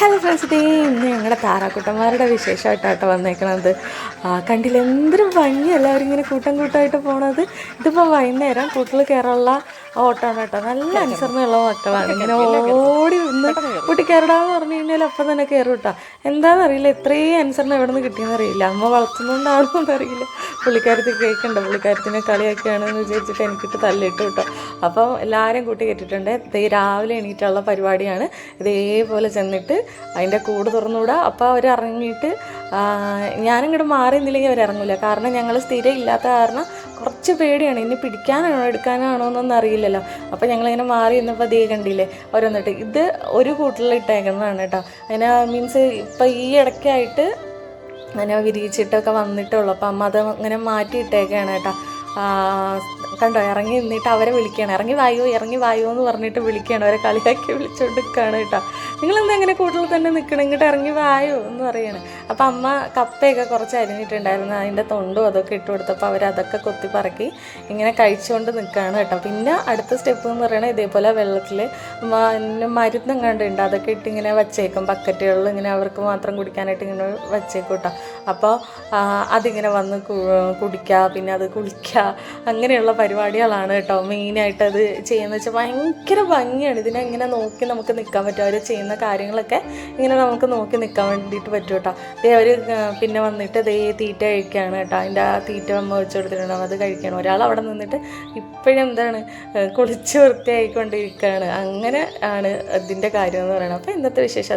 Hello friends, ഇതേ ഇന്ന് ഞങ്ങളുടെ താറാക്കുട്ടന്മാരുടെ വിശേഷമായിട്ടാട്ടോ വന്നേക്കണത്. കണ്ടില്ല എന്തൊരു ഭംഗി, എല്ലാവരും ഇങ്ങനെ കൂട്ടം കൂട്ടമായിട്ട് പോണത്. ഇതിപ്പോൾ വൈകുന്നേരം കൂട്ടിൽ കയറാനുള്ള ഓട്ടമാണ് കേട്ടോ. നല്ല അനുസരണമുള്ള മക്കളാണ്. ഇങ്ങനെ ഓടി ഒന്ന് കൂട്ടി കയറിടാന്ന് പറഞ്ഞു കഴിഞ്ഞാൽ അപ്പം തന്നെ കയറും കേട്ടോ. എന്താണെന്നറിയില്ല, ഇത്രയും അനുസരണം എവിടെ നിന്ന് കിട്ടിയെന്ന് അറിയില്ല. അമ്മ വളർത്തുന്നതുകൊണ്ടാണോ എന്നറിയില്ല. പുള്ളിക്കാരത്തി കേൾക്കണ്ട, പുള്ളിക്കാരത്തിനെ കളിയാക്കിയാണെന്ന് വിചാരിച്ചിട്ട് എനിക്കിട്ട് തല്ലിട്ടു കേട്ടോ. അപ്പം എല്ലാവരും കൂട്ടി കെട്ടിയിട്ടുണ്ട്. ഇതേ രാവിലെ എണീറ്റുള്ള പരിപാടിയാണ്. ഇതേപോലെ ചെന്നിട്ട് അതിൻ്റെ കൂട് തുറന്നുവിടുക. അപ്പോൾ അവർ ഇറങ്ങിയിട്ട് ഞാനിങ്ങോട്ട് മാറി നിന്നില്ലെങ്കിൽ അവരിറങ്ങില്ല. കാരണം ഞങ്ങൾ സ്ഥിരം ഇല്ലാത്ത കാരണം കുറച്ച് പേടിയാണ്. ഇനി പിടിക്കാനാണോ എടുക്കാനാണോ എന്നൊന്നും അറിയില്ലല്ലോ. അപ്പോൾ ഞങ്ങളിങ്ങനെ മാറി നിന്നപ്പോൾ ദേ കണ്ടില്ലേ ഓരോന്നിട്ട്. ഇത് ഒരു കൂട്ടിലിട്ടേക്കുന്നതാണ് കേട്ടോ. അതിന് മീൻസ് ഇപ്പം ഈ ഇടയ്ക്കായിട്ട് അങ്ങനെ വിരിയിച്ചിട്ടൊക്കെ വന്നിട്ടുള്ളൂ. അപ്പം അമ്മ അത് അങ്ങനെ മാറ്റിയിട്ടേക്കാണ് കേട്ടോ. കണ്ടോ, ഇറങ്ങി നിന്നിട്ട് അവരെ വിളിക്കുകയാണ്. ഇറങ്ങി വായോ എന്ന് പറഞ്ഞിട്ട് വിളിക്കുകയാണ്. അവരെ കളിയാക്കി വിളിച്ചുകൊണ്ടിരിക്കുകയാണ് കേട്ടോ. നിങ്ങളെന്താ അങ്ങനെ കൂടുതൽ തന്നെ നിൽക്കണം, ഇങ്ങോട്ട് ഇറങ്ങി വായോ എന്ന് പറയാണ്. അപ്പം അമ്മ കപ്പയൊക്കെ കുറച്ച് അരിഞ്ഞിട്ടുണ്ടായിരുന്നു, അതിൻ്റെ തൊണ്ടും അതൊക്കെ ഇട്ട് കൊടുത്തപ്പോൾ അവരതൊക്കെ കൊത്തി പറക്കി ഇങ്ങനെ കഴിച്ചുകൊണ്ട് നിൽക്കുകയാണ് കേട്ടോ. പിന്നെ അടുത്ത സ്റ്റെപ്പ് എന്ന് പറയുന്നത് ഇതേപോലെ വെള്ളത്തിൽ മരുന്നും കണ്ടുണ്ട്, അതൊക്കെ ഇട്ട് ഇങ്ങനെ വച്ചേക്കും. ബക്കറ്റുകളിൽ ഇങ്ങനെ അവർക്ക് മാത്രം കുടിക്കാനായിട്ട് ഇങ്ങനെ വച്ചേക്കും കേട്ടോ. അപ്പോൾ അതിങ്ങനെ വന്ന് കുടിക്കുക, പിന്നെ അത് കുളിക്കുക, അങ്ങനെയുള്ള പരിപാടികളാണ് കേട്ടോ മെയിനായിട്ട് അത് ചെയ്യുന്നത്. വെച്ചാൽ ഭയങ്കര ഭംഗിയാണ്. ഇതിനെ ഇങ്ങനെ നോക്കി നമുക്ക് നിൽക്കാൻ പറ്റും. അവർ ചെയ്യുന്ന കാര്യങ്ങളൊക്കെ ഇങ്ങനെ നമുക്ക് നോക്കി നിൽക്കാൻ വേണ്ടിയിട്ട് പറ്റും കേട്ടോ. അവർ പിന്നെ വന്നിട്ട് തീറ്റ കഴിക്കുകയാണ് കേട്ടോ. അതിൻ്റെ ആ തീറ്റ അമ്മ വെച്ച് കൊടുത്തിട്ടുണ്ടാവും, അത് കഴിക്കണം. ഒരാൾ അവിടെ നിന്നിട്ട് ഇപ്പോഴും എന്താണ് കുളിച്ച് വൃത്തിയായിക്കൊണ്ടിരിക്കുകയാണ്. അങ്ങനെ ആണ് ഇതിൻ്റെ കാര്യം എന്ന് പറയുന്നത്. അപ്പോൾ ഇന്നത്തെ വിശേഷം